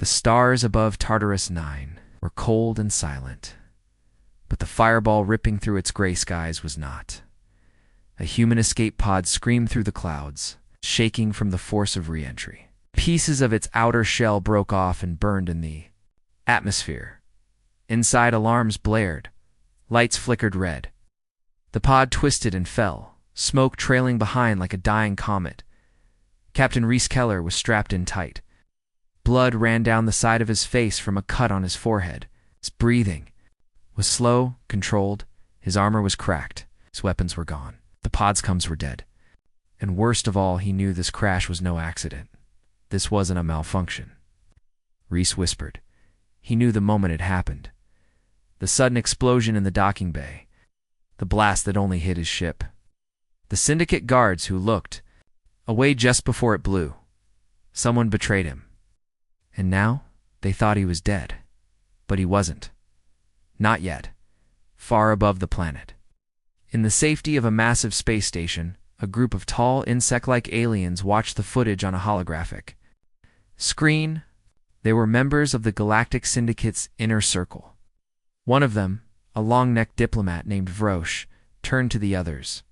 The stars above Tartarus 9 were cold and silent, but the fireball ripping through its gray skies was not. A human escape pod screamed through the clouds, shaking from the force of re-entry. Pieces of its outer shell broke off and burned in the atmosphere. Inside, alarms blared. Lights flickered red. The pod twisted and fell, smoke trailing behind like a dying comet. Captain Reese Keller was strapped in tight. Blood ran down the side of his face from a cut on his forehead. His breathing was slow, controlled. His armor was cracked. His weapons were gone. The pod's coms were dead. And worst of all, he knew this crash was no accident. This wasn't a malfunction. Reese whispered. He knew the moment it happened. The sudden explosion in the docking bay. The blast that only hit his ship. The syndicate guards who looked away just before it blew. Someone betrayed him. And now they thought he was dead. But he wasn't. Not yet. Far above the planet. In the safety of a massive space station, a group of tall, insect-like aliens watched the footage on a holographic screen. They were members of the Galactic Syndicate's inner circle. One of them, a long-necked diplomat named Vrosh, turned to the others.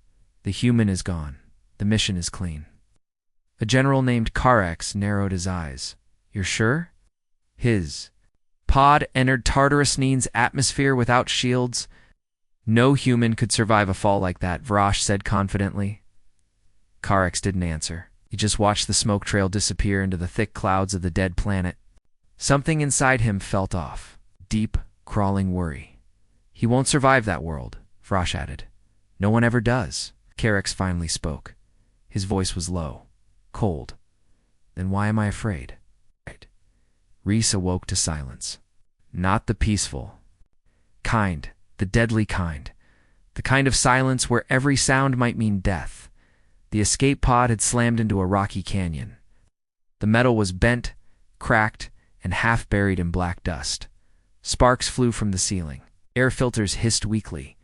The human is gone. The mission is clean. A general named Karex narrowed his eyes. You're sure? His pod entered Tartarus 9's atmosphere without shields. No human could survive a fall like that, Vrosh said confidently. Karex didn't answer. He just watched the smoke trail disappear into the thick clouds of the dead planet. Something inside him felt off. Deep, crawling worry. He won't survive that world, Vrosh added. No one ever does. Karex finally spoke. His voice was low, cold. Then why am I afraid? Reese awoke to silence. Not the peaceful kind, the deadly kind. The kind of silence where every sound might mean death. The escape pod had slammed into a rocky canyon. The metal was bent, cracked, and half buried in black dust. Sparks flew from the ceiling. Air filters hissed weakly.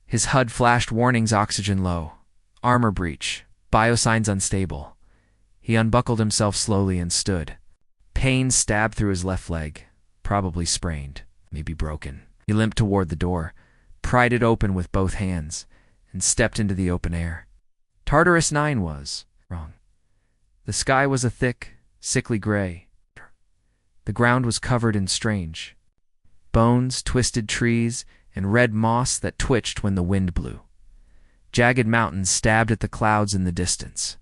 His HUD flashed warnings: oxygen low, armor breach, biosigns unstable. He unbuckled himself slowly and stood. Pain stabbed through his left leg, probably sprained, maybe broken. He limped toward the door, pried it open with both hands, and stepped into the open air. Tartarus 9 was wrong. The sky was a thick, sickly gray. The ground was covered in strange bones, twisted trees, and red moss that twitched when the wind blew. Jagged mountains stabbed at the clouds in the distance.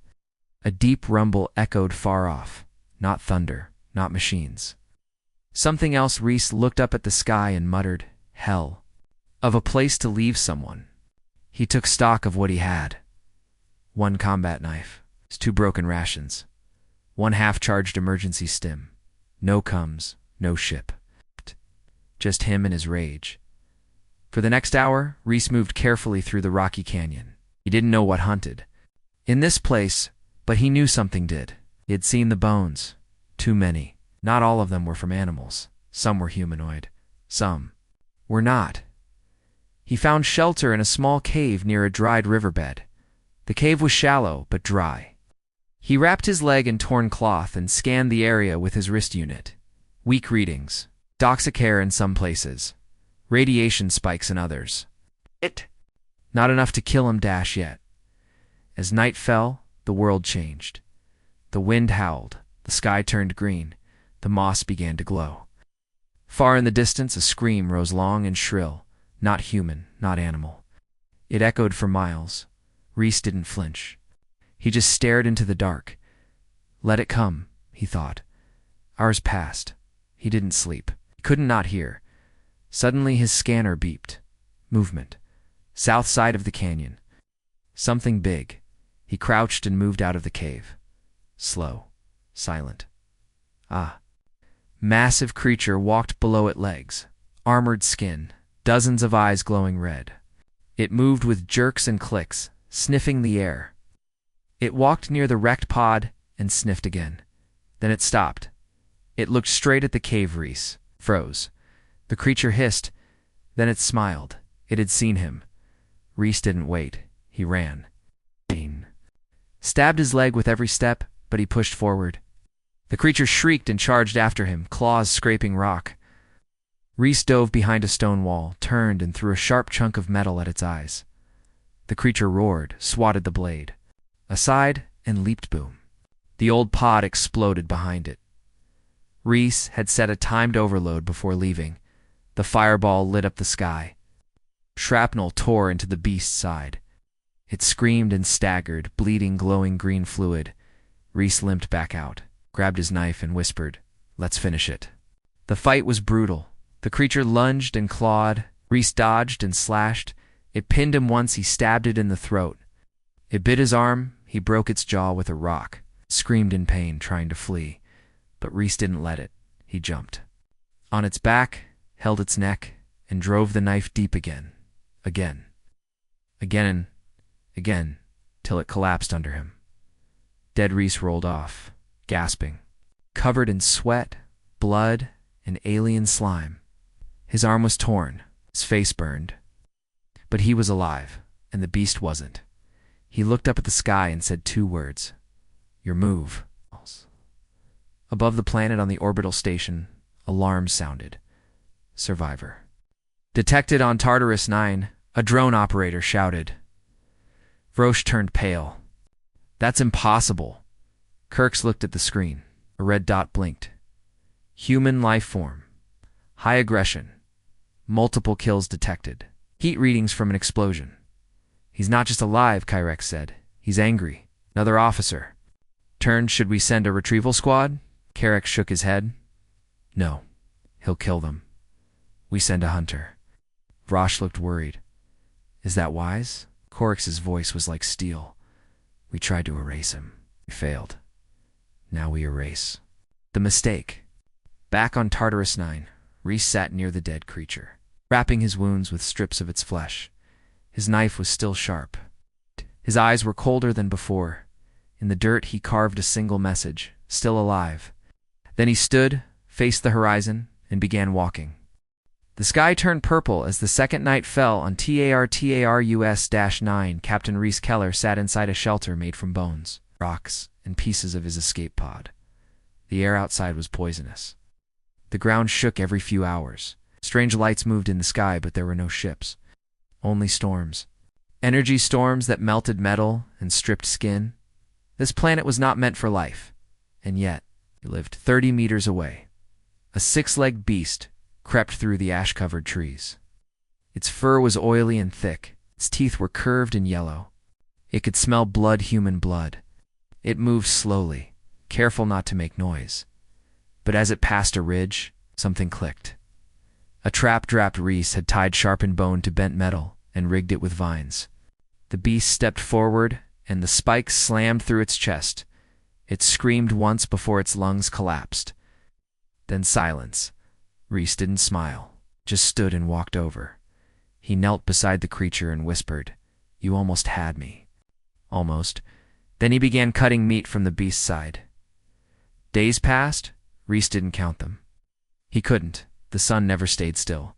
A deep rumble echoed far off. Not thunder, not machines. Something else. Reese looked up at the sky and muttered, hell. Of a place to leave someone. He took stock of what he had. One combat knife, 2 broken rations, 1 half-charged emergency stim. No coms, no ship. Just him and his rage. For the next hour, Reese moved carefully through the rocky canyon. He didn't know what hunted in this place, but he knew something did. He had seen the bones. Too many. Not all of them were from animals. Some were humanoid. Some were not. He found shelter in a small cave near a dried riverbed. The cave was shallow, but dry. He wrapped his leg in torn cloth and scanned the area with his wrist unit. Weak readings. Doxicare in some places. Radiation spikes in others. Not enough to kill him yet. As night fell, the world changed. The wind howled. The sky turned green. The moss began to glow. Far in the distance, a scream rose long and shrill. Not human, not animal. It echoed for miles. Reese didn't flinch. He just stared into the dark. Let it come, he thought. Hours passed. He didn't sleep. He couldn't not hear. Suddenly his scanner beeped. Movement. South side of the canyon. Something big. He crouched and moved out of the cave. Slow. Silent. Ah. Massive creature walked below its legs. Armored skin. Dozens of eyes glowing red. It moved with jerks and clicks, sniffing the air. It walked near the wrecked pod and sniffed again. Then it stopped. It looked straight at the cave. Reese froze. The creature hissed. Then it smiled. It had seen him. Reese didn't wait. He ran. Pain stabbed his leg with every step, but he pushed forward. The creature shrieked and charged after him, claws scraping rock. Reese dove behind a stone wall, turned, and threw a sharp chunk of metal at its eyes. The creature roared, swatted the blade aside, and leaped boom. The old pod exploded behind it. Reese had set a timed overload before leaving. The fireball lit up the sky. Shrapnel tore into the beast's side. It screamed and staggered, bleeding glowing green fluid. Reese limped back out, grabbed his knife, and whispered, "Let's finish it." The fight was brutal. The creature lunged and clawed. Reese dodged and slashed. It pinned him once. He stabbed it in the throat. It bit his arm. He broke its jaw with a rock, screamed in pain, trying to flee. But Reese didn't let it. He jumped on its back, held its neck, and drove the knife deep again, and again, till it collapsed under him. Dead Reese rolled off, gasping, covered in sweat, blood, and alien slime. His arm was torn, his face burned. But he was alive, and the beast wasn't. He looked up at the sky and said 2 words. "Your move." Above the planet on the orbital station, alarms sounded. "Survivor detected on Tartarus 9, a drone operator shouted. Vrosh turned pale. "That's impossible." Kirks looked at the screen. A red dot blinked. "Human life form. High aggression. Multiple kills detected. Heat readings from an explosion." "He's not just alive," Kyrex said. "He's angry." Another officer turned. "Should we send a retrieval squad?" Kyrex shook his head. "No. He'll kill them. We send a hunter." Vrosh looked worried. "Is that wise?" Korix's voice was like steel. "We tried to erase him. We failed. Now we erase the mistake." Back on Tartarus 9, Reese sat near the dead creature, wrapping his wounds with strips of its flesh. His knife was still sharp. His eyes were colder than before. In the dirt he carved a single message, "Still alive." Then he stood, faced the horizon, and began walking. The sky turned purple as the second night fell on TARTARUS-9. Captain Reese Keller sat inside a shelter made from bones, rocks, and pieces of his escape pod. The air outside was poisonous. The ground shook every few hours. Strange lights moved in the sky, but there were no ships. Only storms. Energy storms that melted metal and stripped skin. This planet was not meant for life. And yet, he lived 30 meters away. A 6-legged beast crept through the ash-covered trees. Its fur was oily and thick. Its teeth were curved and yellow. It could smell blood, human blood. It moved slowly, careful not to make noise. But as it passed a ridge, something clicked. A trap-drapped Reese had tied sharpened bone to bent metal and rigged it with vines. The beast stepped forward, and the spikes slammed through its chest. It screamed once before its lungs collapsed. Then silence. Reese didn't smile, just stood and walked over. He knelt beside the creature and whispered, "You almost had me." Almost. Then he began cutting meat from the beast's side. Days passed. Reese didn't count them. He couldn't. The sun never stayed still.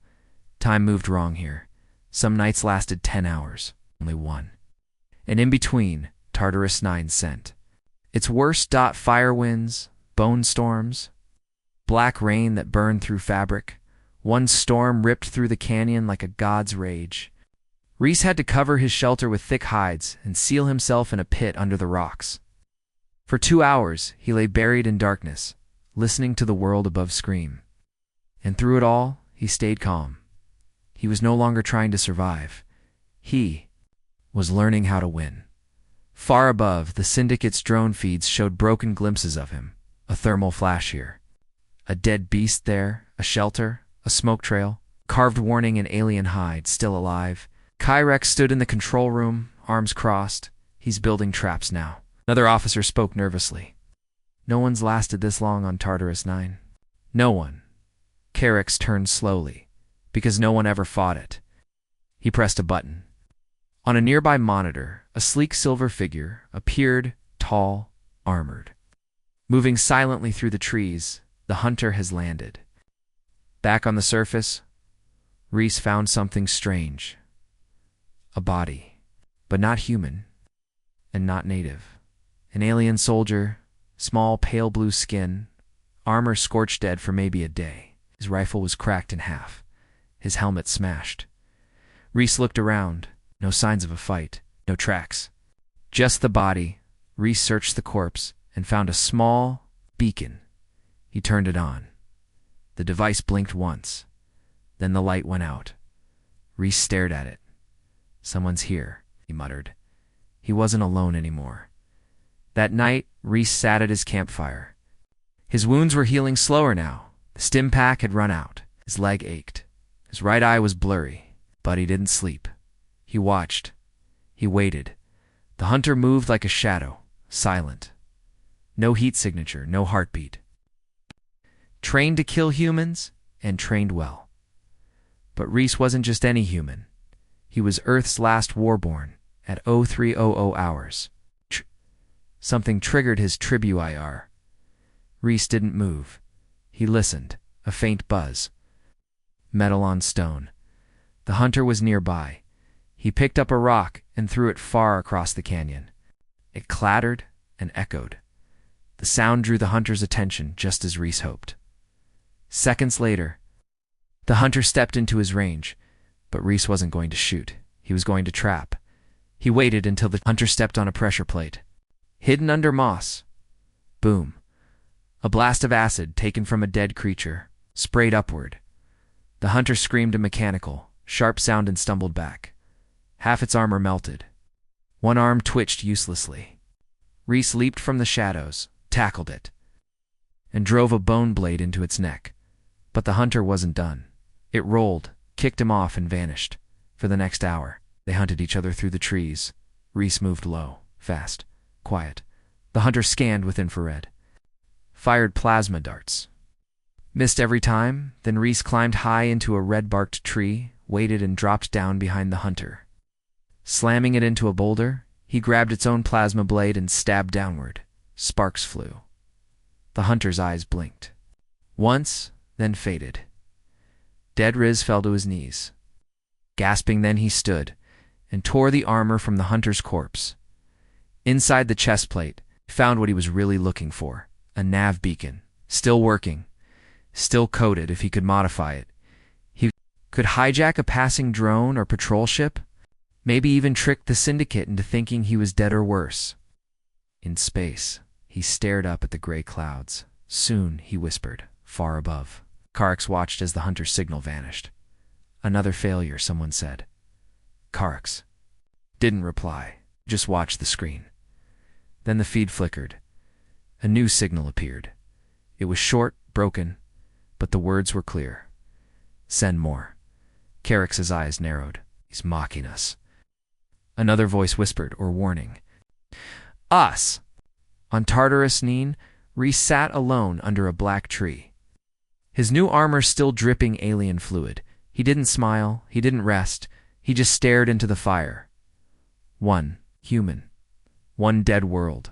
Time moved wrong here. Some nights lasted 10 hours, only 1. And in between, Tartarus 9 sent its worst. Fire winds, bone storms, black rain that burned through fabric. One storm ripped through the canyon like a god's rage. Reese had to cover his shelter with thick hides and seal himself in a pit under the rocks. For 2 hours, he lay buried in darkness, listening to the world above scream. And through it all, he stayed calm. He was no longer trying to survive. He was learning how to win. Far above, the Syndicate's drone feeds showed broken glimpses of him. A thermal flash here. A dead beast there, a shelter, a smoke trail, carved warning in alien hide, still alive. Kyrex stood in the control room, arms crossed. He's building traps now. Another officer spoke nervously. "No one's lasted this long on Tartarus 9. No one." Kyrex turned slowly, because no one ever fought it. He pressed a button. On a nearby monitor, a sleek silver figure appeared, tall, armored. Moving silently through the trees, the hunter has landed. Back on the surface, Reese found something strange. A body, but not human, and not native. An alien soldier, Small, pale blue skin, armor scorched dead for maybe a day. His rifle was cracked in half, his helmet smashed. Reese looked around. No signs of a fight, no tracks. Just the body. Reese searched the corpse and found a small beacon. He turned it on. The device blinked once. Then the light went out. Reese stared at it. "Someone's here," he muttered. He wasn't alone anymore. That night, Reese sat at his campfire. His wounds were healing slower now. The stim pack had run out. His leg ached. His right eye was blurry, but he didn't sleep. He watched. He waited. The hunter moved like a shadow, silent. No heat signature, no heartbeat. Trained to kill humans, and trained well. But Reese wasn't just any human. He was Earth's last warborn at 0300 hours. Something triggered his tribu IR. Reese didn't move. He listened, a faint buzz. Metal on stone. The hunter was nearby. He picked up a rock and threw it far across the canyon. It clattered and echoed. The sound drew the hunter's attention just as Reese hoped. Seconds later, the hunter stepped into his range, but Reese wasn't going to shoot. He was going to trap. He waited until the hunter stepped on a pressure plate. Hidden under moss. Boom. A blast of acid taken from a dead creature, sprayed upward. The hunter screamed a mechanical, sharp sound and stumbled back. Half its armor melted. One arm twitched uselessly. Reese leaped from the shadows, tackled it, and drove a bone blade into its neck. But the hunter wasn't done. It rolled, kicked him off, and vanished. For the next hour, they hunted each other through the trees. Reese moved low, fast, quiet. The hunter scanned with infrared. Fired plasma darts. Missed every time, then Reese climbed high into a red-barked tree, waited and dropped down behind the hunter. Slamming it into a boulder, he grabbed its own plasma blade and stabbed downward. Sparks flew. The hunter's eyes blinked. Once, then faded. Dead Riz fell to his knees. Gasping, then he stood and tore the armor from the hunter's corpse. Inside the chest plate, he found what he was really looking for, a nav beacon, still working, still coded if he could modify it. He could hijack a passing drone or patrol ship, maybe even trick the syndicate into thinking he was dead or worse. In space, he stared up at the gray clouds. Soon, he whispered, far above. Carix watched as the hunter's signal vanished. Another failure, someone said. Carix didn't reply, just watched the screen. Then the feed flickered. A new signal appeared. It was short, broken, but the words were clear. Send more. Carix's eyes narrowed. He's mocking us. Another voice whispered, or warning. Us! On Tartarus Neen, Reese sat alone under a black tree. His new armor still dripping alien fluid. He didn't smile, he didn't rest, he just stared into the fire. One human. One dead world.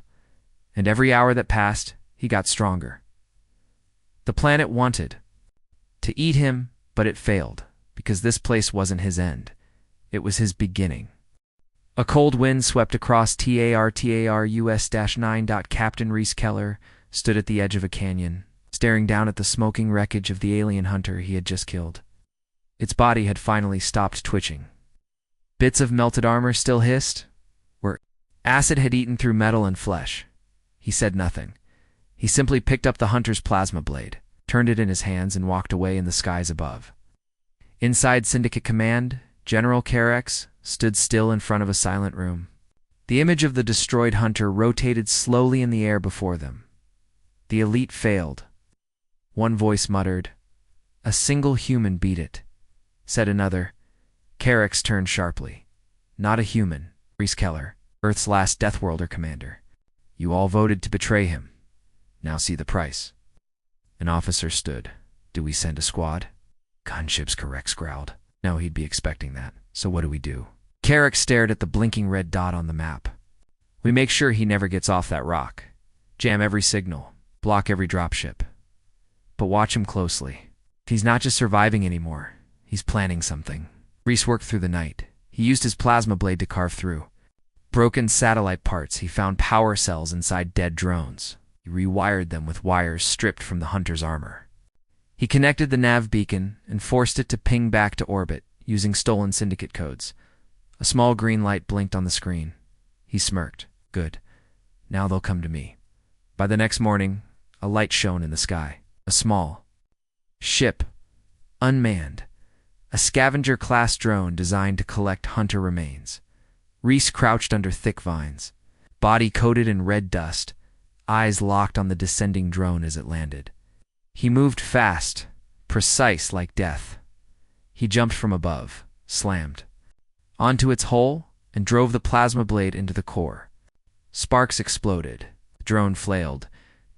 And every hour that passed, he got stronger. The planet wanted to eat him, but it failed, because this place wasn't his end. It was his beginning. A cold wind swept across TAR-US-9. Captain Reese Keller stood at the edge of a canyon, staring down at the smoking wreckage of the alien hunter he had just killed. Its body had finally stopped twitching. Bits of melted armor still hissed, where acid had eaten through metal and flesh. He said nothing. He simply picked up the hunter's plasma blade, turned it in his hands, and walked away in the skies above. Inside Syndicate Command, General Carix stood still in front of a silent room. The image of the destroyed hunter rotated slowly in the air before them. The elite failed. One voice muttered, "A single human beat it," said another. Carix turned sharply. Not a human, Reese Keller, Earth's last Deathworlder commander. You all voted to betray him. Now see the price. An officer stood. Do we send a squad? Gunships, Carix growled. No, he'd be expecting that. So what do we do? Carix stared at the blinking red dot on the map. We make sure he never gets off that rock. Jam every signal. Block every dropship. But watch him closely. He's not just surviving anymore. He's planning something. Reese worked through the night. He used his plasma blade to carve through. Broken satellite parts, he found power cells inside dead drones. He rewired them with wires stripped from the hunter's armor. He connected the nav beacon and forced it to ping back to orbit using stolen syndicate codes. A small green light blinked on the screen. He smirked. Good. Now they'll come to me. By the next morning, a light shone in the sky. A small ship, unmanned. A scavenger-class drone designed to collect hunter remains. Reese crouched under thick vines, body coated in red dust, eyes locked on the descending drone as it landed. He moved fast, precise like death. He jumped from above, slammed onto its hull, and drove the plasma blade into the core. Sparks exploded. The drone flailed,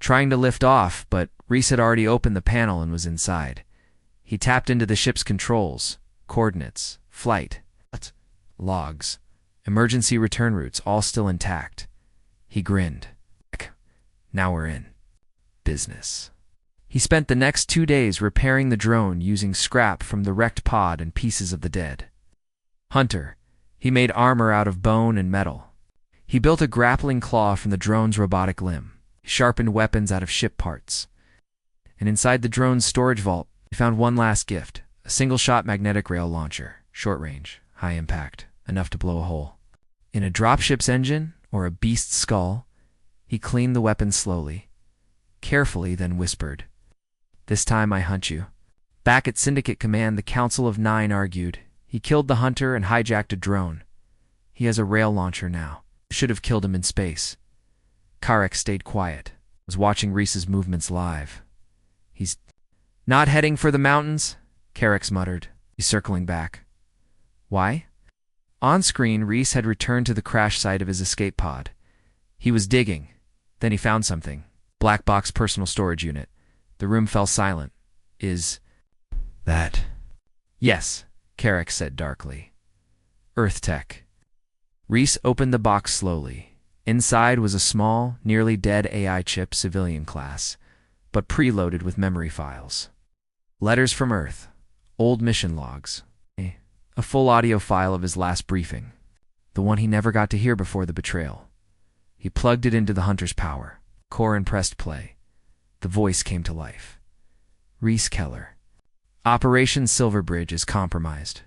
trying to lift off, but Reese had already opened the panel and was inside. He tapped into the ship's controls, coordinates, flight, logs, emergency return routes, all still intact. He grinned. Now we're in business. He spent the next 2 days repairing the drone using scrap from the wrecked pod and pieces of the dead hunter. He made armor out of bone and metal. He built a grappling claw from the drone's robotic limb. He sharpened weapons out of ship parts. And inside the drone's storage vault, he found one last gift, a single-shot magnetic rail launcher, short range, high impact, enough to blow a hole in a dropship's engine or a beast's skull. He cleaned the weapon slowly, carefully, then whispered, "This time I hunt you." Back at Syndicate Command, the Council of Nine argued. He killed the hunter and hijacked a drone. He has a rail launcher now. Should have killed him in space. Karek stayed quiet, was watching Reese's movements live. He's not heading for the mountains, Karex muttered. He's circling back. Why? On screen, Reese had returned to the crash site of his escape pod. He was digging. Then he found something. Black box personal storage unit. The room fell silent. Is that? Yes, Karex said darkly. Earth tech. Reese opened the box slowly. Inside was a small, nearly dead AI chip, civilian class, but preloaded with memory files. Letters from Earth, old mission logs, a full audio file of his last briefing, the one he never got to hear before the betrayal. He plugged it into the hunter's power. Core and pressed play. The voice came to life. Reese Keller. Operation Silverbridge is compromised.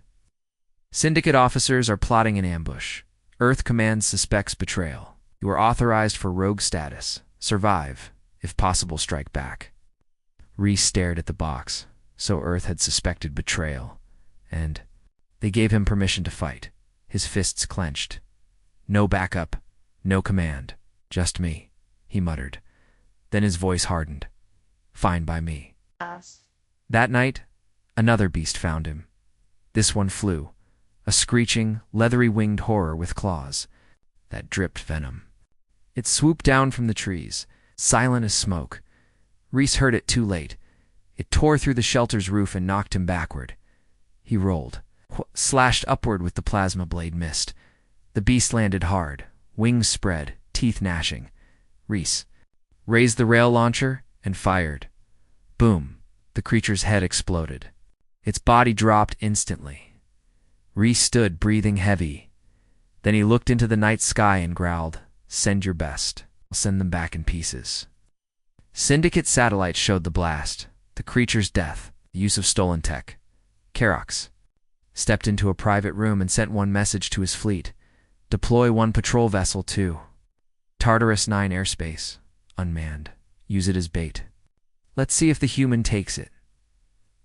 Syndicate officers are plotting an ambush. Earth Command suspects betrayal. You are authorized for rogue status. Survive. If possible, strike back. Reese stared at the box. So Earth had suspected betrayal. And they gave him permission to fight. His fists clenched. No backup. No command. Just me, he muttered. Then his voice hardened. Fine by me. That night, another beast found him. This one flew. A screeching, leathery-winged horror with claws that dripped venom. It swooped down from the trees, silent as smoke. Reese heard it too late. It tore through the shelter's roof and knocked him backward. He rolled, slashed upward with the plasma blade, missed. The beast landed hard, wings spread, teeth gnashing. Reese raised the rail launcher and fired. Boom! The creature's head exploded. Its body dropped instantly. Reese stood, breathing heavy. Then he looked into the night sky and growled, "Send your best. I'll send them back in pieces." Syndicate satellites showed the blast, the creature's death, the use of stolen tech. Kerox stepped into a private room and sent one message to his fleet. Deploy one patrol vessel to Tartarus 9 airspace, unmanned. Use it as bait. Let's see if the human takes it.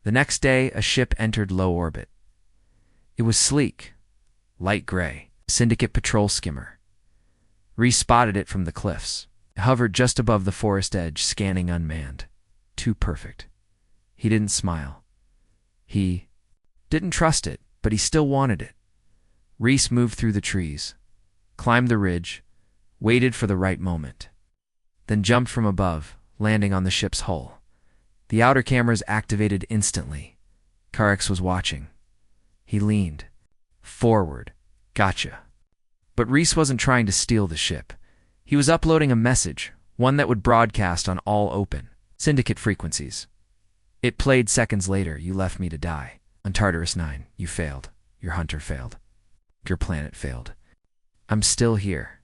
The next day, a ship entered low orbit. It was sleek, light gray, Syndicate patrol skimmer. Reese spotted it from the cliffs. It hovered just above the forest edge, scanning unmanned. Too perfect. He didn't smile. He didn't trust it, but he still wanted it. Reese moved through the trees, climbed the ridge, waited for the right moment, then jumped from above, landing on the ship's hull. The outer cameras activated instantly. Karex was watching. He leaned forward. Gotcha. But Reese wasn't trying to steal the ship. He was uploading a message, one that would broadcast on all open Syndicate frequencies. It played seconds later. You left me to die. On Tartarus 9, you failed. Your hunter failed. Your planet failed. I'm still here.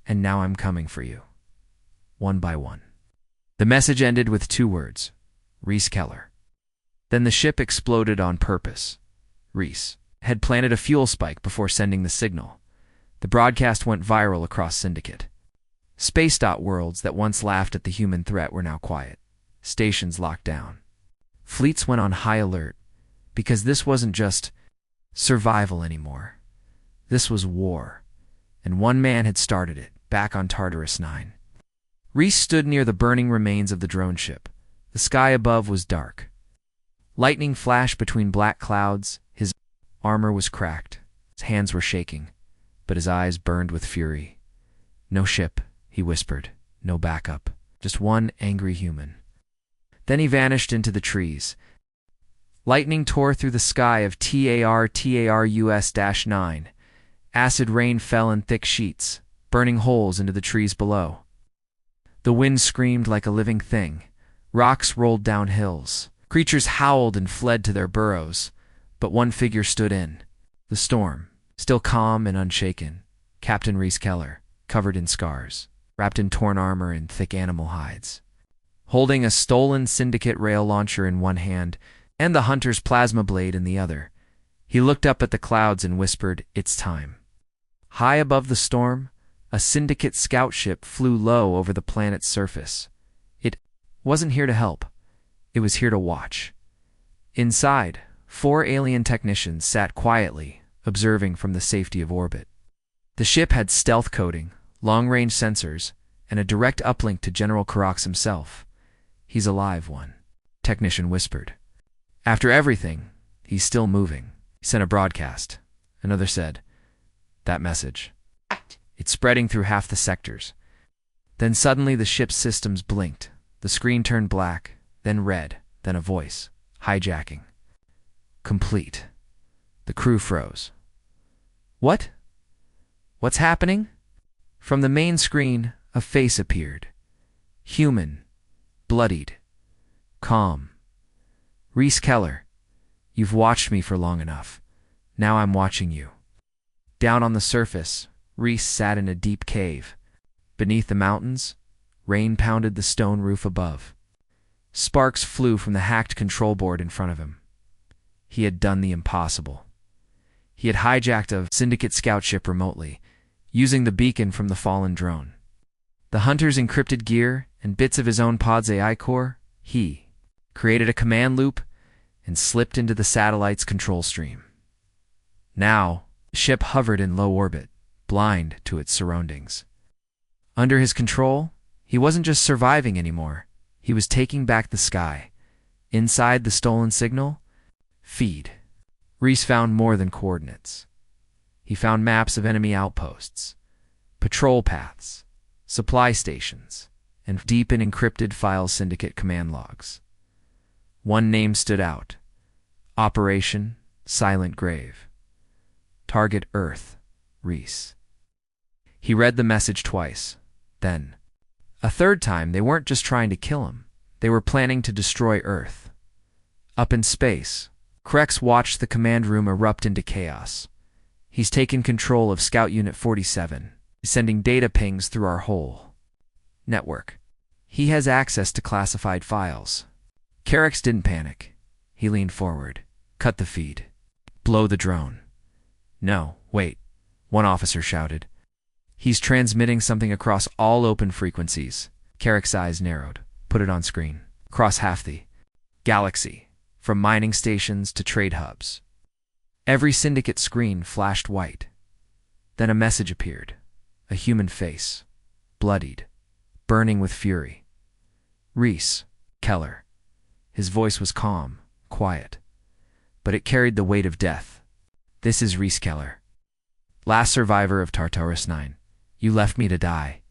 And now I'm coming for you. One by one. The message ended with 2 words: Reese Keller. Then the ship exploded on purpose. Reese had planted a fuel spike before sending the signal. The broadcast went viral across Syndicate. Space worlds that once laughed at the human threat were now quiet. Stations locked down. Fleets went on high alert, because this wasn't just survival anymore. This was war, and one man had started it, back on Tartarus 9. Reese stood near the burning remains of the drone ship. The sky above was dark. Lightning flashed between black clouds. His armor was cracked. His hands were shaking, but his eyes burned with fury. "No ship," he whispered. "No backup. Just one angry human." Then he vanished into the trees. Lightning tore through the sky of TARUS-9. Acid rain fell in thick sheets, burning holes into the trees below. The wind screamed like a living thing. Rocks rolled down hills. Creatures howled and fled to their burrows, but one figure stood in the storm, still calm and unshaken. Captain Reese Keller, covered in scars, wrapped in torn armor and thick animal hides. Holding a stolen Syndicate rail launcher in one hand and the hunter's plasma blade in the other, he looked up at the clouds and whispered, "It's time." High above the storm, a Syndicate scout ship flew low over the planet's surface. It wasn't here to help. It was here to watch. Inside, 4 alien technicians sat quietly, observing from the safety of orbit. The ship had stealth coding, long-range sensors, and a direct uplink to General Karax himself. "He's alive, one," technician whispered. "After everything, he's still moving." He sent a broadcast. Another said, "That message. It's spreading through half the sectors." Then suddenly the ship's systems blinked. The screen turned black, then red, then a voice. "Hijacking. Complete." The crew froze. "What? What's happening?" From the main screen, a face appeared. Human. Bloodied. Calm. "Reese Keller, you've watched me for long enough. Now I'm watching you." Down on the surface, Reese sat in a deep cave. Beneath the mountains, rain pounded the stone roof above. Sparks flew from the hacked control board in front of him. He had done the impossible. He had hijacked a Syndicate scout ship remotely, using the beacon from the fallen drone. The hunter's encrypted gear and bits of his own pod's AI core, he created a command loop and slipped into the satellite's control stream. Now, the ship hovered in low orbit, blind to its surroundings. Under his control, he wasn't just surviving anymore. He was taking back the sky. Inside the stolen signal, feed. Reese found more than coordinates. He found maps of enemy outposts, patrol paths, supply stations, and deep in encrypted file Syndicate command logs. One name stood out: Operation Silent Grave. Target Earth, Reese. He read the message twice. Then, a third time, they weren't just trying to kill him. They were planning to destroy Earth. Up in space, Krex watched the command room erupt into chaos. "He's taken control of Scout Unit 47, sending data pings through our whole network. He has access to classified files." Karax didn't panic. He leaned forward. "Cut the feed. Blow the drone." "No, wait," one officer shouted. "He's transmitting something across all open frequencies." Karax's eyes narrowed. "Put it on screen. Across half the galaxy, from mining stations to trade hubs." Every Syndicate screen flashed white. Then a message appeared. A human face, bloodied, burning with fury. "Reese Keller." His voice was calm, quiet, but it carried the weight of death. "This is Reese Keller, last survivor of Tartarus 9. You left me to die.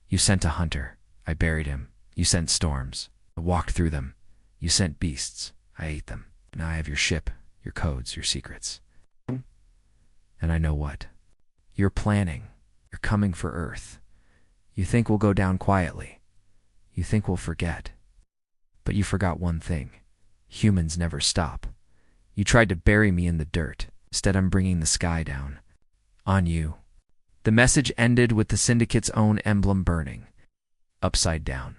You sent a hunter. I buried him. You sent storms. I walked through them. You sent beasts. I ate them. Now I have your ship, your codes, your secrets. And I know what. You're planning. You're coming for Earth. You think we'll go down quietly. You think we'll forget. But you forgot one thing. Humans never stop. You tried to bury me in the dirt. Instead, I'm bringing the sky down. On you." The message ended with the Syndicate's own emblem burning, upside down.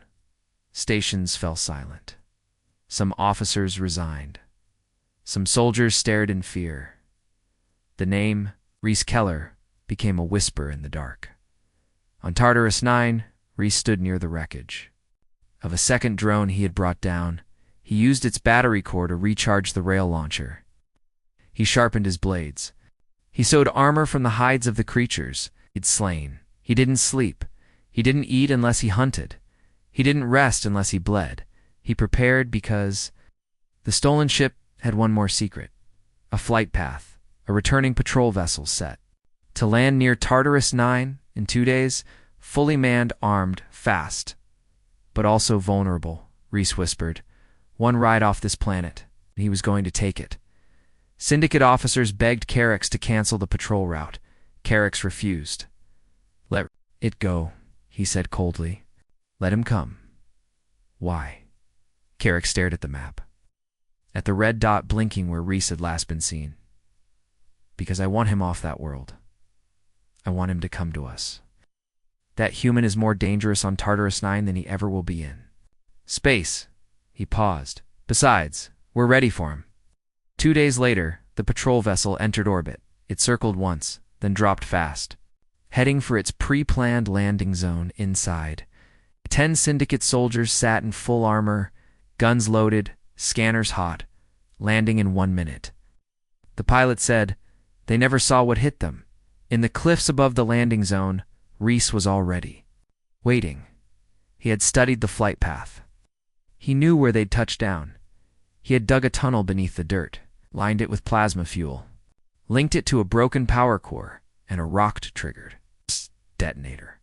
Stations fell silent. Some officers resigned. Some soldiers stared in fear. The name, Reese Keller, became a whisper in the dark. On Tartarus 9, Reese stood near the wreckage of a second drone he had brought down. He used its battery core to recharge the rail launcher. He sharpened his blades. He sewed armor from the hides of the creatures he'd slain. He didn't sleep. He didn't eat unless he hunted. He didn't rest unless he bled. He prepared because the stolen ship had one more secret: a flight path, a returning patrol vessel set to land near Tartarus 9 in 2 days, fully manned, armed, fast, but also vulnerable, Reese whispered. One ride off this planet, and he was going to take it. Syndicate officers begged Carrick's to cancel the patrol route. Carrick's refused. Let it go, he said coldly. Let him come. Why? Carrick stared at the map, at the red dot blinking where Reese had last been seen. Because I want him off that world. I want him to come to us. That human is more dangerous on Tartarus 9 than he ever will be in space. He paused. Besides, we're ready for him. 2 days later, the patrol vessel entered orbit. It circled once, then dropped fast, heading for its pre-planned landing zone inside. 10 Syndicate soldiers sat in full armor, guns loaded, scanners hot, landing in 1 minute. The pilot said they never saw what hit them. In the cliffs above the landing zone, Reese was already waiting. He had studied the flight path. He knew where they'd touch down. He had dug a tunnel beneath the dirt, lined it with plasma fuel, linked it to a broken power core and a rocket-triggered detonator.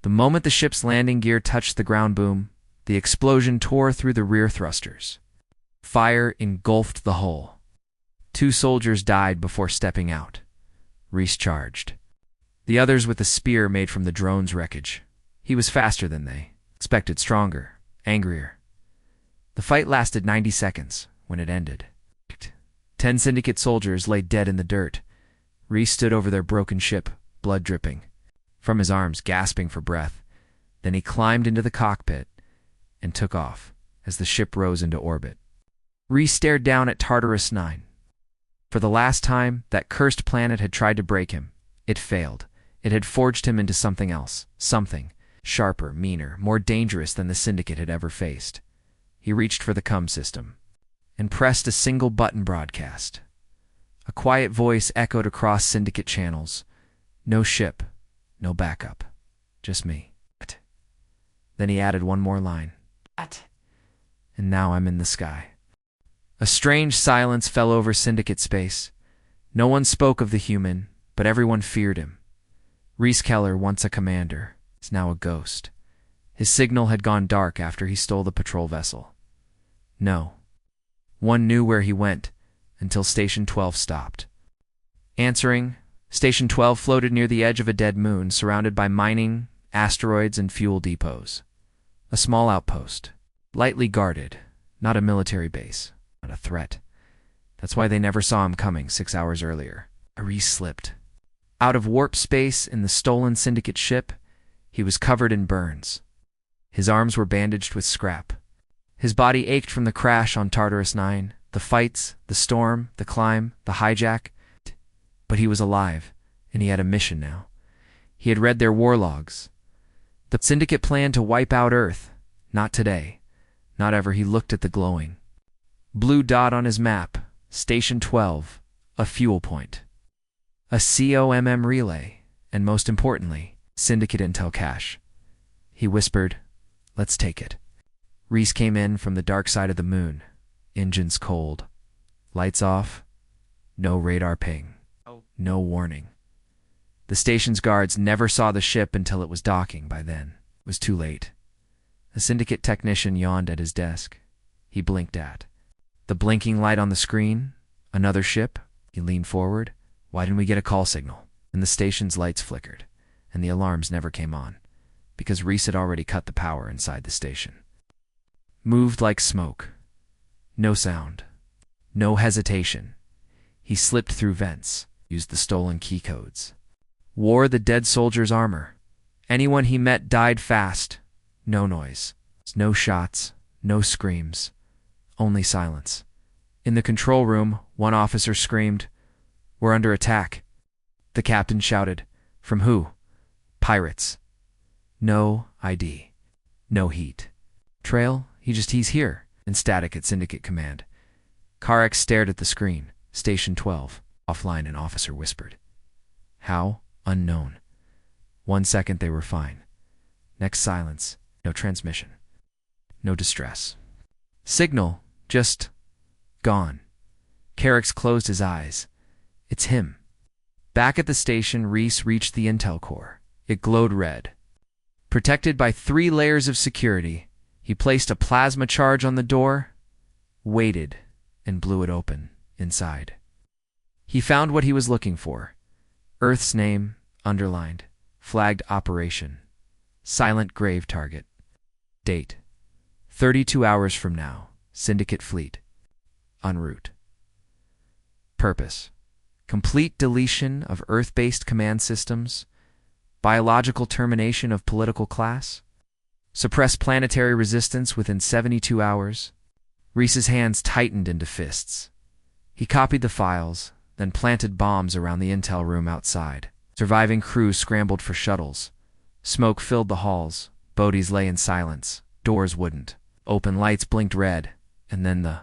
The moment the ship's landing gear touched the ground boom, the explosion tore through the rear thrusters. Fire engulfed the hull. 2 soldiers died before stepping out. Reese charged. The others with a spear made from the drone's wreckage. He was faster than they expected, stronger, angrier. The fight lasted 90 seconds when it ended. 10 Syndicate soldiers lay dead in the dirt. Reese stood over their broken ship, blood dripping from his arms, gasping for breath. Then he climbed into the cockpit and took off as the ship rose into orbit. Reese stared down at Tartarus 9. For the last time, that cursed planet had tried to break him. It failed. It had forged him into something else, something sharper, meaner, more dangerous than the Syndicate had ever faced. He reached for the comm system and pressed a single button. Broadcast. A quiet voice echoed across Syndicate channels. No ship, no backup, just me. Then he added one more line. And now I'm in the sky. A strange silence fell over Syndicate space. No one spoke of the human, but everyone feared him. Reese Keller, once a commander, is now a ghost. His signal had gone dark after he stole the patrol vessel. No one knew where he went until Station 12 stopped. Answering, Station 12 floated near the edge of a dead moon surrounded by mining, asteroids, and fuel depots. A small outpost, lightly guarded, not a military base, not a threat. That's why they never saw him coming 6 hours earlier. Reese slipped. Out of warp space in the stolen Syndicate ship, he was covered in burns. His arms were bandaged with scrap. His body ached from the crash on Tartarus 9, the fights, the storm, the climb, the hijack. But he was alive, and he had a mission now. He had read their war logs. The Syndicate planned to wipe out Earth. Not today. Not ever. He looked at the glowing blue dot on his map. Station 12. A fuel point. A COMM relay. And most importantly, Syndicate intel cache. He whispered, "Let's take it." Reese came in from the dark side of the moon. Engines cold. Lights off. No radar ping. No warning. The station's guards never saw the ship until it was docking. By then, it was too late. A Syndicate technician yawned at his desk. He blinked at the blinking light on the screen. Another ship. He leaned forward. Why didn't we get a call signal? And the station's lights flickered, and the alarms never came on, because Reese had already cut the power inside the station. Moved like smoke. No sound. No hesitation. He slipped through vents, used the stolen key codes. Wore the dead soldier's armor. Anyone he met died fast. No noise. No shots, no screams, only silence. In the control room, one officer screamed, "We're under attack." The captain shouted, "From who?" "Pirates." No ID. No heat. Trail? He's here. In static at Syndicate Command. Karex stared at the screen. Station 12. Offline, an officer whispered. How? Unknown. 1 second they were fine. Next silence. No transmission. No distress. Signal. Just gone. Karex closed his eyes. It's him. Back at the station, Reese reached the intel core. It glowed red. Protected by 3 layers of security, he placed a plasma charge on the door, waited, and blew it open inside. He found what he was looking for. Earth's name, underlined, flagged operation. Silent grave target. Date. 32 hours from now. Syndicate fleet. En route. Purpose. Complete deletion of Earth-based command systems. Biological termination of political class. Suppress planetary resistance within 72 hours. Reese's hands tightened into fists. He copied the files, then planted bombs around the intel room outside. Surviving crews scrambled for shuttles. Smoke filled the halls. Bodies lay in silence. Doors wouldn't. Open lights blinked red, and then the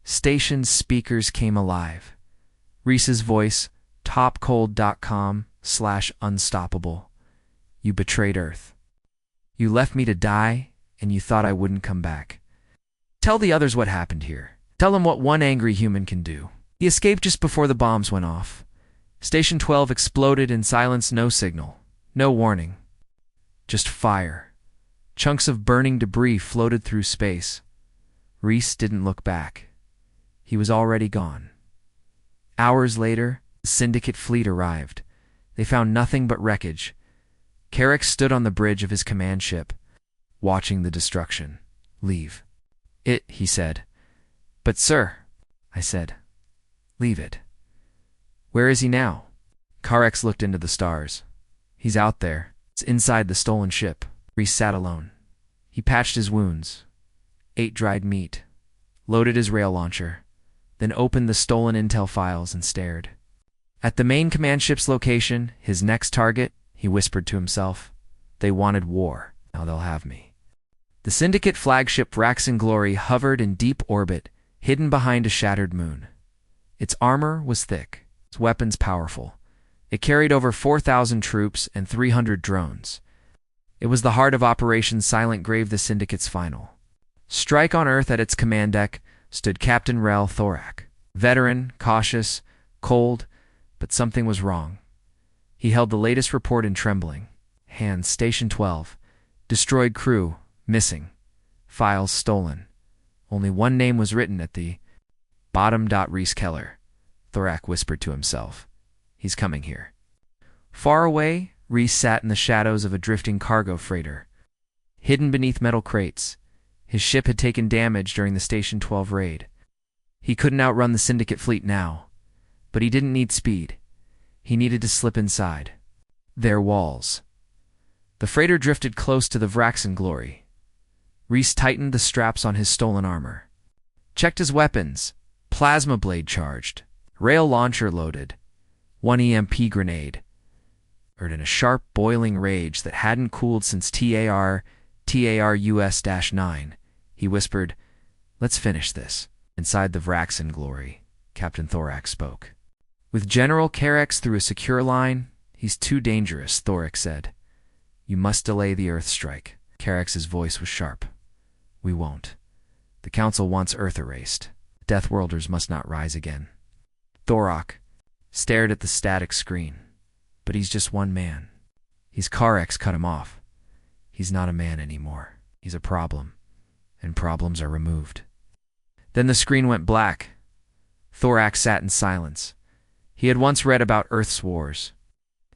station's speakers came alive. Reese's voice, topcold.com/unstoppable. You betrayed Earth. You left me to die, and you thought I wouldn't come back. Tell the others what happened here. Tell them what one angry human can do. He escaped just before the bombs went off. Station 12 exploded in silence, no signal, no warning. Just fire. Chunks of burning debris floated through space. Reese didn't look back. He was already gone. Hours later, the Syndicate fleet arrived. They found nothing but wreckage. Karex stood on the bridge of his command ship, watching the destruction. Leave. It, he said. But sir, I said. Leave it. Where is he now? Karex looked into the stars. He's out there. It's inside the stolen ship. Reese sat alone. He patched his wounds, ate dried meat, loaded his rail launcher, then opened the stolen intel files and stared. At the main command ship's location, his next target, he whispered to himself, they wanted war. Now they'll have me. The Syndicate flagship Vraxen Glory hovered in deep orbit, hidden behind a shattered moon. Its armor was thick, its weapons powerful. It carried over 4,000 troops and 300 drones. It was the heart of Operation Silent Grave, the Syndicate's final strike on Earth. At its command deck stood Captain Rel Thorak, veteran, cautious, cold, but something was wrong. He held the latest report in trembling hands. Station 12. Destroyed crew, missing. Files stolen. Only one name was written at the bottom. Reese Keller. Thorak whispered to himself. He's coming here. Far away, Reese sat in the shadows of a drifting cargo freighter. Hidden beneath metal crates, his ship had taken damage during the Station 12 raid. He couldn't outrun the Syndicate fleet now, but he didn't need speed. He needed to slip inside their walls. The freighter drifted close to the Vraxen Glory. Reese tightened the straps on his stolen armor. Checked his weapons. Plasma blade charged. Rail launcher loaded. 1 EMP grenade. In a sharp, boiling rage that hadn't cooled since TAR-US-9, he whispered, "Let's finish this." Inside the Vraxen Glory, Captain Thorak spoke. With General Karex through a secure line, he's too dangerous, Thorak said. You must delay the Earth strike. Karex's voice was sharp. We won't. The Council wants Earth erased. Deathworlders must not rise again. Thorak stared at the static screen. But he's just one man. Karex cut him off. He's not a man anymore. He's a problem. And problems are removed. Then the screen went black. Thorak sat in silence. He had once read about Earth's wars.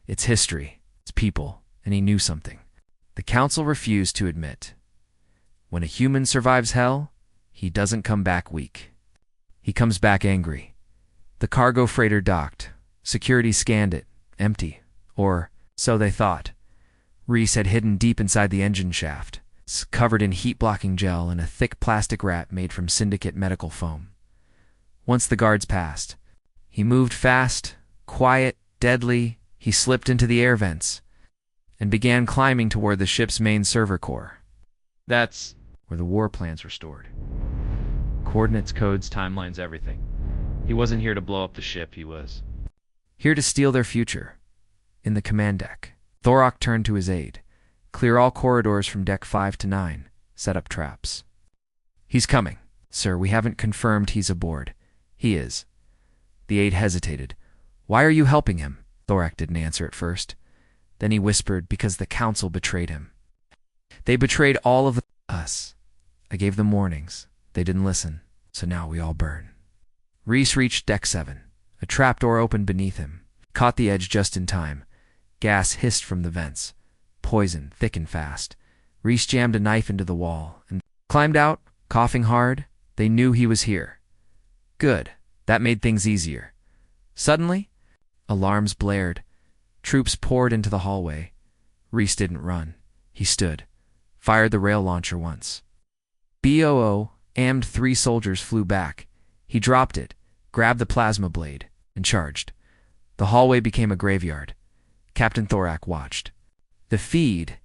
Its history, its people, and he knew something. The Council refused to admit. When a human survives hell, he doesn't come back weak. He comes back angry. The cargo freighter docked. Security scanned it. Empty. Or so they thought. Reese had hidden deep inside the engine shaft. covered in heat-blocking gel and a thick plastic wrap made from syndicate medical foam. Once the guards passed, he moved fast, quiet, deadly. He slipped into the air vents and began climbing toward the ship's main server core. That's where the war plans were stored. Coordinates, codes, timelines, everything. He wasn't here to blow up the ship, he was here to steal their future. In the command deck, Thorak turned to his aide. Clear all corridors from deck 5 to 9. Set up traps. He's coming. Sir, we haven't confirmed he's aboard. He is. The aide hesitated. Why are you helping him? Thorak didn't answer at first. Then he whispered, because the council betrayed him. They betrayed all of us. I gave them warnings. They didn't listen, so now we all burn. Reese reached deck 7. A trapdoor opened beneath him. Caught the edge just in time. Gas hissed from the vents. Poison, thick and fast. Reese jammed a knife into the wall and climbed out, coughing hard. They knew he was here. Good. That made things easier. Suddenly, alarms blared. Troops poured into the hallway. Reese didn't run. He stood. Fired the rail launcher once. BOO, aimed 3 soldiers flew back. He dropped it, grabbed the plasma blade, and charged. The hallway became a graveyard. Captain Thorak watched. The feed.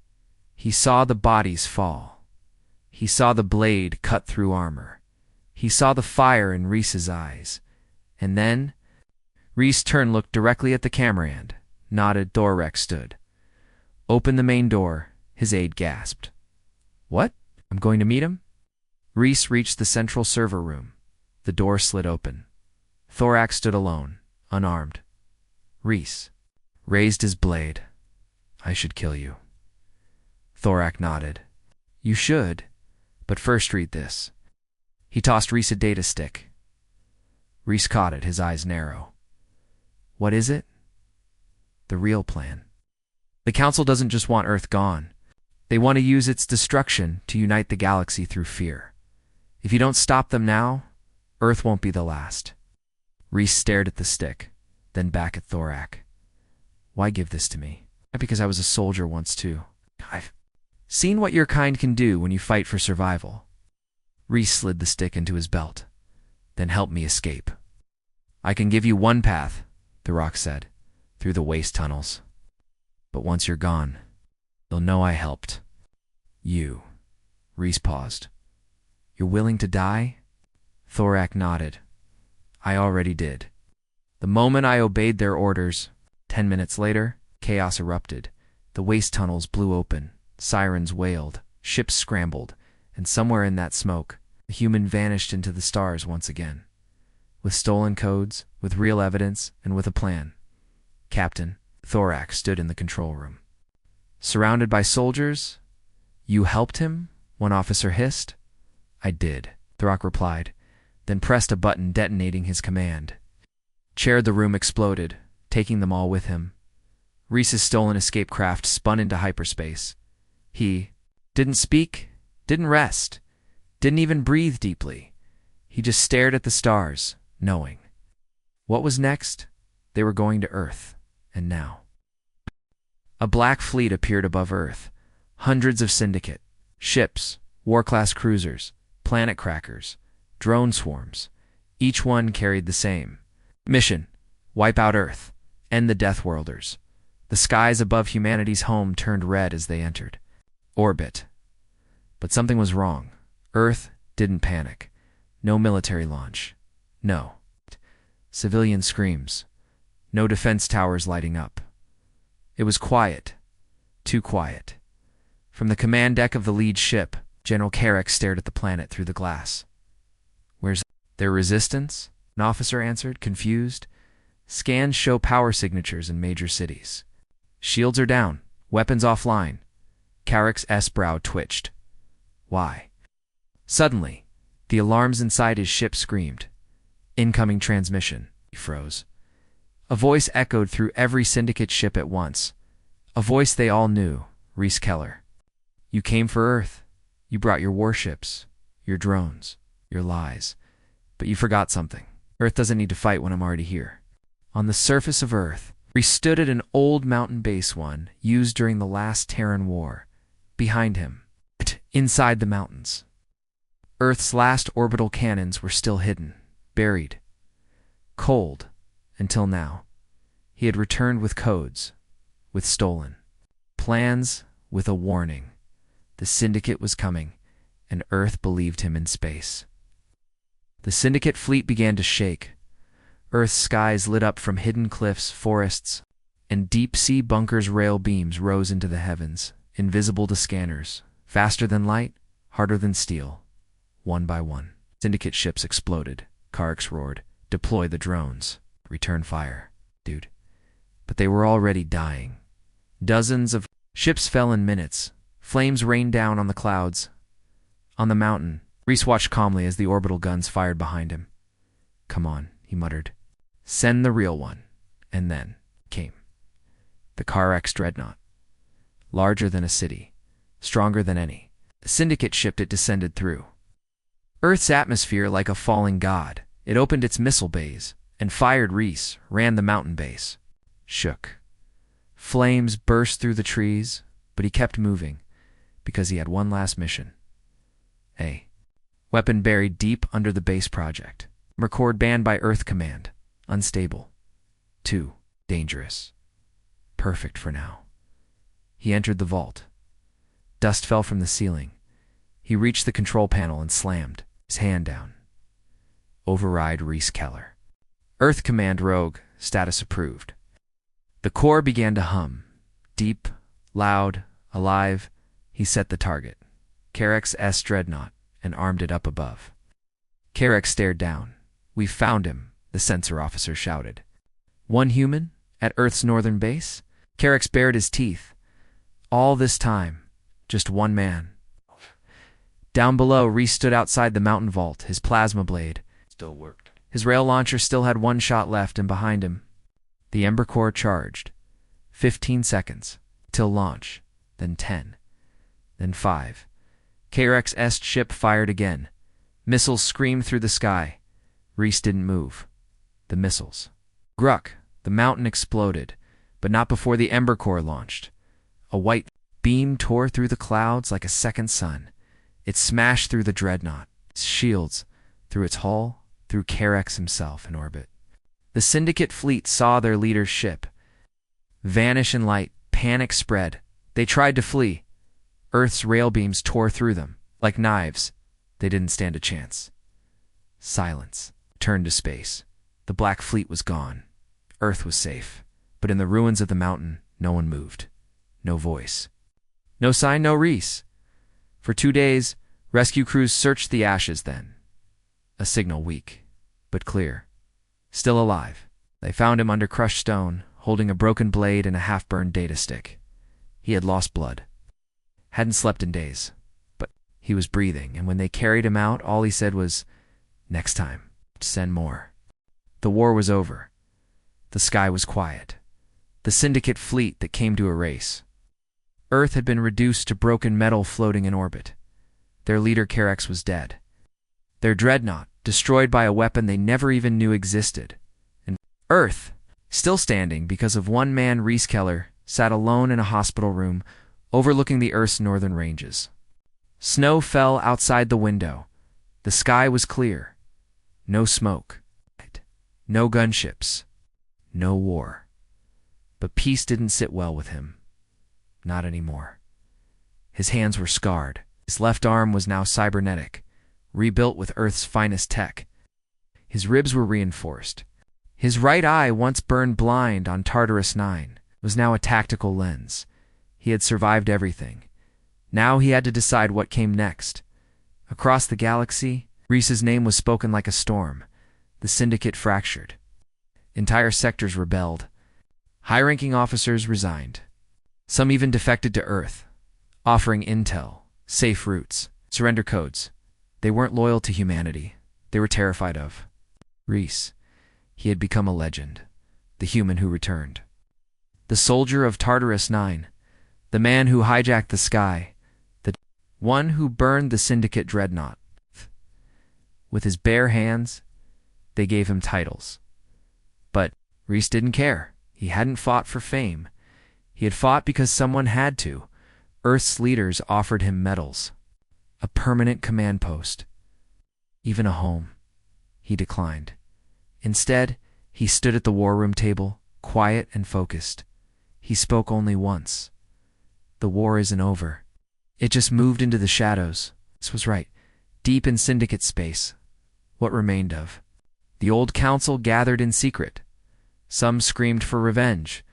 He saw the bodies fall. He saw the blade cut through armor. He saw the fire in Reese's eyes. And then, Reese turned, looked directly at the camera and nodded. Thorak stood. Open the main door. His aide gasped. What? I'm going to meet him? Reese reached the central server room. The door slid open. Thorak stood alone, unarmed. Reese raised his blade. I should kill you. Thorak nodded. You should, but first read this. He tossed Reese a data stick. Reese caught it, his eyes narrow. What is it? The real plan. The Council doesn't just want Earth gone. They want to use its destruction to unite the galaxy through fear. If you don't stop them now, Earth won't be the last. Reese stared at the stick, then back at Thorak. Why give this to me? Because I was a soldier once too. I've seen what your kind can do when you fight for survival. Reese slid the stick into his belt. Then help me escape. I can give you one path, Thorak said, through the waste tunnels. But once you're gone, they'll know I helped. You. Reese paused. You're willing to die? Thorak nodded. I already did. The moment I obeyed their orders, 10 minutes later, chaos erupted. The waste tunnels blew open. Sirens wailed. Ships scrambled. And somewhere in that smoke, a human vanished into the stars once again. With stolen codes, with real evidence, and with a plan. Captain Thorak stood in the control room. Surrounded by soldiers? You helped him? One officer hissed. I did, Thorak replied, then pressed a button detonating his command. The room exploded, taking them all with him. Reese's stolen escape craft spun into hyperspace. He didn't speak, didn't rest, didn't even breathe deeply. He just stared at the stars, knowing. What was next? They were going to Earth, and now. A black fleet appeared above Earth. Hundreds of syndicate, ships, war-class cruisers, planet crackers, drone swarms. Each one carried the same mission: wipe out Earth, end the Death Worlders. The skies above humanity's home turned red as they entered orbit. But something was wrong. Earth didn't panic. No military launch. No civilian screams. No defense towers lighting up. It was quiet. Too quiet. From the command deck of the lead ship, General Carrick stared at the planet through the glass. Where's their resistance? An officer answered, confused. Scans show power signatures in major cities. Shields are down. Weapons offline. Carrick's brow twitched. Why? Suddenly, the alarms inside his ship screamed. Incoming transmission. He froze. A voice echoed through every syndicate ship at once. A voice they all knew. Reese Keller. You came for Earth. You brought your warships, your drones, your lies. But you forgot something. Earth doesn't need to fight when I'm already here. On the surface of Earth, Reese stood at an old mountain base, one used during the last Terran War. Behind him, Inside the mountains, Earth's last orbital cannons were still hidden, buried, cold, until now. He had returned with codes, with stolen plans, with a warning. The Syndicate was coming, and Earth believed him in space. The Syndicate fleet began to shake. Earth's skies lit up from hidden cliffs, forests, and deep-sea bunkers. Rail beams rose into the heavens, invisible to scanners, faster than light, harder than steel. One by one, Syndicate ships exploded. Carracks roared, "Deploy the drones. Return fire, dude." But they were already dying. Dozens of ships fell in minutes. Flames rained down on the clouds. On the mountain, Reese watched calmly as the orbital guns fired behind him. "Come on," he muttered. "Send the real one." And then came the Carracks dreadnought. Larger than a city, stronger than any Syndicate ship it descended through. Earth's atmosphere like a falling god. It opened its missile bays and fired. Reese ran the mountain base. Shook. Flames burst through the trees, but he kept moving because he had one last mission. A weapon buried deep under the base project. Record banned by Earth Command. Unstable. Too dangerous. Perfect for now. He entered the vault. Dust fell from the ceiling. He reached the control panel and slammed his hand down. Override Reese Keller. Earth Command Rogue. Status approved. The core began to hum. Deep, loud, alive. He set the target. Carracks S Dreadnought, and armed it up above. Carracks stared down. "We've found him," the sensor officer shouted. "One human? At Earth's northern base?" Carracks bared his teeth. All this time, just one man. Down below, Reese stood outside the mountain vault. His plasma blade still worked. His rail launcher still had one shot left, and behind him, the Ember Core charged. 15 seconds till launch, then 10, then 5. Carracks' S ship fired again. Missiles screamed through the sky. Reese didn't move. The missiles. Gruck, the mountain exploded, but not before the Ember Core launched. A white beam tore through the clouds like a second sun. It smashed through the dreadnought, its shields, through its hull, through Carracks himself in orbit. The Syndicate fleet saw their leader's ship vanish in light. Panic spread. They tried to flee. Earth's rail beams tore through them like knives. They didn't stand a chance. Silence turned to space. The Black Fleet was gone. Earth was safe. But in the ruins of the mountain, no one moved. No voice. No sign, no Reese. For 2 days, rescue crews searched the ashes then. A signal weak, but clear. Still alive. They found him under crushed stone, holding a broken blade and a half-burned data stick. He had lost blood. Hadn't slept in days. But he was breathing, and when they carried him out, all he said was, "Next time, send more." The war was over. The sky was quiet. The Syndicate fleet that came to erase. Earth had been reduced to broken metal floating in orbit. Their leader Carracks was dead. Their dreadnought, destroyed by a weapon they never even knew existed. And Earth, still standing because of one man. Reese Keller sat alone in a hospital room overlooking the Earth's northern ranges. Snow fell outside the window. The sky was clear. No smoke. No gunships. No war. But peace didn't sit well with him. Not anymore. His hands were scarred. His left arm was now cybernetic, rebuilt with Earth's finest tech. His ribs were reinforced. His right eye, once burned blind on Tartarus 9, was now a tactical lens. He had survived everything. Now he had to decide what came next. Across the galaxy, Reese's name was spoken like a storm. The Syndicate fractured. Entire sectors rebelled. High-ranking officers resigned. Some even defected to Earth, offering intel, safe routes, surrender codes. They weren't loyal to humanity. They were terrified of Reese. He had become a legend, the human who returned. The soldier of Tartarus 9, the man who hijacked the sky, the one who burned the Syndicate dreadnought. With his bare hands, they gave him titles. But Reese didn't care. He hadn't fought for fame. He had fought because someone had to. Earth's leaders offered him medals. a permanent command post, even a home. He declined. Instead, he stood at the war room table, quiet and focused. He spoke only once. The war isn't over. It just moved into the shadows. This was right. Deep in Syndicate space. What remained of? The old council gathered in secret. Some screamed for revenge.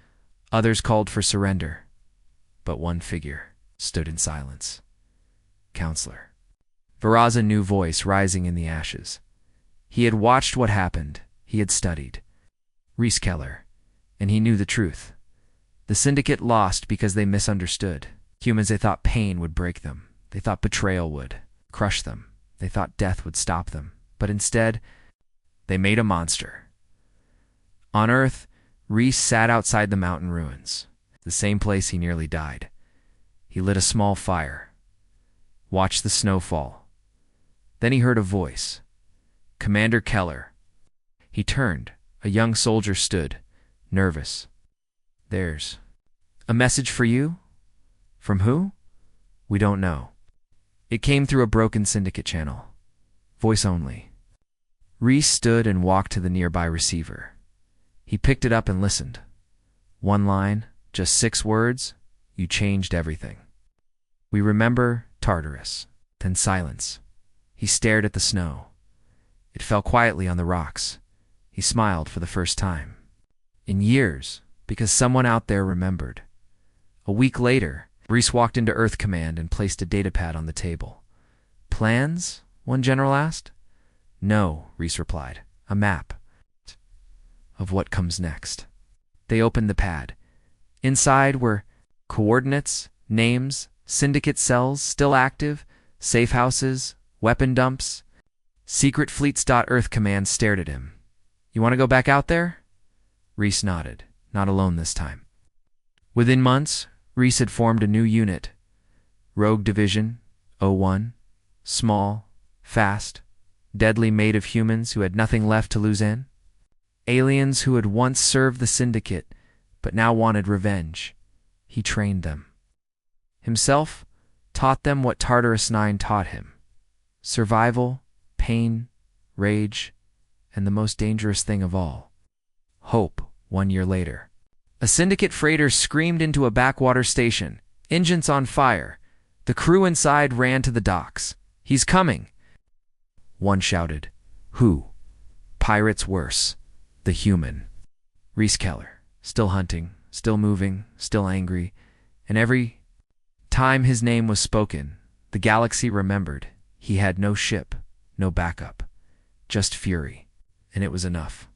Others called for surrender. But one figure stood in silence. Counselor. Veraza knew voice rising in the ashes. He had watched what happened. He had studied. Reese Keller. And he knew the truth. The Syndicate lost because they misunderstood. Humans, they thought pain would break them. They thought betrayal would crush them. They thought death would stop them. But instead, they made a monster. On Earth, Reese sat outside the mountain ruins, the same place he nearly died. He lit a small fire, watched the snow fall. Then he heard a voice. Commander Keller. He turned. A young soldier stood, nervous. There's a message for you? From who? We don't know. It came through a broken Syndicate channel. Voice only. Reese stood and walked to the nearby receiver. He picked it up and listened. One line, just 6 words. You changed everything. We remember Tartarus. Then silence. He stared at the snow. It fell quietly on the rocks. He smiled for the first time. In years, because someone out there remembered. A week later, Reese walked into Earth Command and placed a datapad on the table. Plans? One general asked. No, Reese replied. A map of what comes next. They opened the pad. Inside were coordinates, names, Syndicate cells still active, safe houses, weapon dumps. Secret fleets. Earth Command stared at him. You want to go back out there? Reese nodded, not alone this time. Within months, Reese had formed a new unit. Rogue Division, 01, small, fast, deadly, made of humans who had nothing left to lose in. Aliens who had once served the Syndicate, but now wanted revenge. He trained them. Himself taught them what Tartarus 9 taught him. Survival, pain, rage, and the most dangerous thing of all, hope. 1 year later, a Syndicate freighter screamed into a backwater station, engines on fire. The crew inside ran to the docks. He's coming. One shouted. Who? Pirates worse. The human. Reese Keller, still hunting, still moving, still angry, and every time his name was spoken, the galaxy remembered. He had no ship, no backup, just fury, and it was enough.